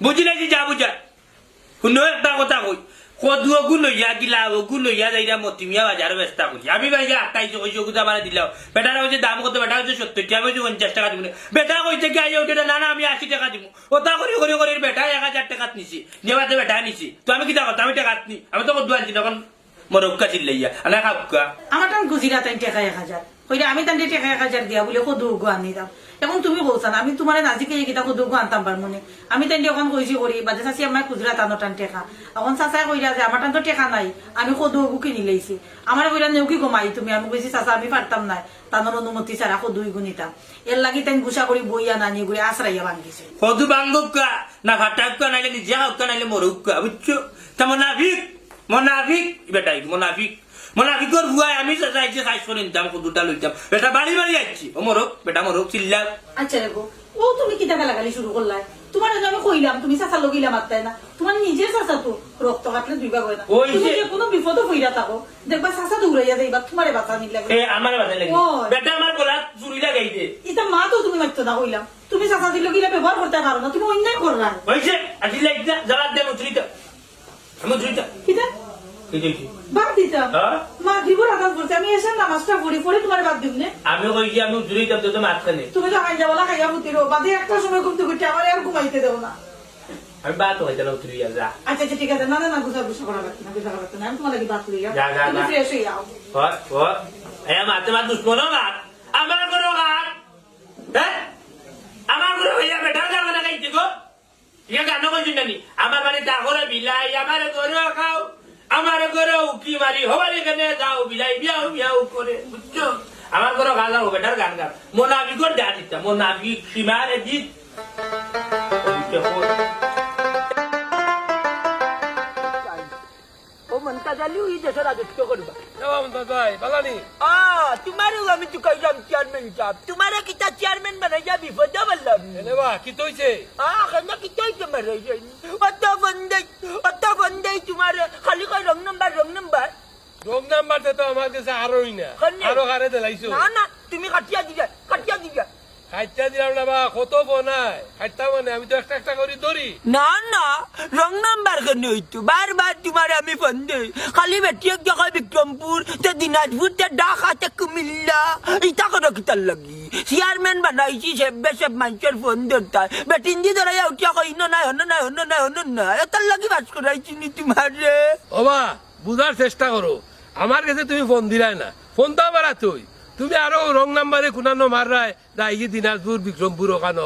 বুঝিলাই যা বুঝা শুনো একটা কথা কই কদু ওগু লইয়া গিলা ওগু লইয়া যাইরা মতিমিয়া বাজার ব্যস্ত করছি আমি ভাই 28 কইছি ওগুতা মানে দিলাও বেটার হচ্ছে দাম কত বেটা হচ্ছে 70 টাকা হচ্ছে 50 টাকা দিব বেটা কইছে কি আইও ওটা না না আমি 80 টাকা দিব ওটা করি করি করি বেটা 1000 টাকা নিছি নেবাতে বেটা নিছি তো আমি কি করতে আমি টাকা নি আমি তো কদু আনছি তখন মরক্কা চিল্লাইয়া আলা খাবকা আমার টান গুজিরা তাই টাকা 1000 কইরা আমি তান টাকা 1000 দিয়া বলে কদু গো আনি দাও এখন তুমি বলছ না আমি তোমার নাজিকে কিটা কদু গো আনতাম পার মনে আমি তাই এখন কইছি করি বাজে চাচি আমার খুচরা টানো টান টাকা এখন চাচাই কইরা যে আমার টান তো টাকা নাই আমি কদু গো কিনি লইছি আমার কইরা নেও কি কমাই তুমি আমি কইছি চাচা আমি পারতাম না তানোর অনুমতি ছাড়া কদু গুনিতাম এর লাগি তাই গুছা করি বইয়া নানি গুড়ি আশ্রাইয়া ভাঙিছে কদু বাঙ্গুকা না ফাটাক্কা নাইলে নিজে হাক্কা নাইলে মরুক্কা বুঝছো তা মোনাফিক বেটাই মোনাফিকর বুয়াই আমি চাইছি খাইছো নিতাম কদুটা লইতাম বেটা বাড়ি বাড়ি যাচ্ছি ও মরক বেটা মরক চিল্লা আচ্ছা রেগো ও তুমি কি টাকা লাগালি শুরু করলাই তোমার আমি কইলাম তুমি চাচা লগিলা মারতাই না তোমার নিজের চাচা তো রক্ত কাটলে দুই ভাগ হয় না তুমি যে কোনো বিপদ হইরা থাকো দেখবা চাচা দৌড়াইয়া যাইবা তোমারে বাঁচা নিল লাগে এ আমারে বাঁচা লাগে বেটা আমার গলা চুরি লাগাই দে এটা মা তো তুমি মারতো না কইলাম তুমি চাচা দিল গিলা ব্যবহার করতে পারো না তুমি অন্যায় করলা হইছে আজি লাইতা জবাব দে মুচরিতা মুচরিতা কিটা কি কইছি বাদ দিতা মা দিবর আদান করতে আমি এসে নামাজটা পড়ি পড়ে তোমার বাদ দিব না আমি কইছি আমি মুচরিতা তো মাছ খানে তুমি তো খাইয়া বলা খাইয়া ফুতিরো বাদে একটা সময় ঘুমতে ঘুরতে আমার আর ঘুমাইতে দেও না আমি বাত হইতা না উতরিয়া যা আচ্ছা আচ্ছা ঠিক আছে না না না গুছা গুছা করা লাগবে না গুছা করা লাগবে না আমি তোমার লাগি বাত লইয়া যা, যা, তুমি যা। ফ্রেশ হয়ে যাও ও এ মাতে মা দুশ্মন গাত আমার করো গাত হ্যাঁ আমার করো ভাইয়া বেটা যাবে না খাইতে গো ইয়া গান কইছি নানি আমার মানে দাগরে বিলাই আমার করো খাও আমার করো উকি মারি হবারে কেনে যাও বিলাই বিয়াও বিয়াও করে বুঝছো আমার করো গাজা ও বেটার গান গান মোনাফিকর দা দিতা মোনাফিক সীমারে দিত ও মনটা জালি ওই দেশের রাজত্ব করবা তোমারও আমি তো কইলাম চেয়ারম্যান সাহেব তোমারে কিতা চেয়ারম্যান বানাইয়া বিপদে বললাম কেন কিতাই তোমার অত বন্ধে তোমার খালি কয় রং নাম্বার তো আমার কাছে আরোই না আরো হারে দিলাইছো না তুমি কাটিয়া দিবা খাইটা দিলাম না বা কত বনায় খাইটা মানে আমি তো একটা একটা করে ধরি না রং নাম্বার কেন হইতো বারবার তোমার আমি ফোন দেই খালি বেটি এক জায়গায় বিক্রমপুর তে দিনাজপুর তে ঢাকা তে কুমিল্লা ইটা কোনো কিতার লাগি চেয়ারম্যান বানাইছি সব মানুষের ফোন ধরতায় বেটিন দি ধরাইয়া উঠিয়া কই না এটার লাগি বাস করাইছি নি তোমার রে ওবা বুঝার চেষ্টা করো আমার কাছে তুমি ফোন দিলাই না ফোন তো আমার তুই তুমি আরো রং নাম্বারে কোনানো মার রায় দিনাজপুর বিক্রমপুর ওখানো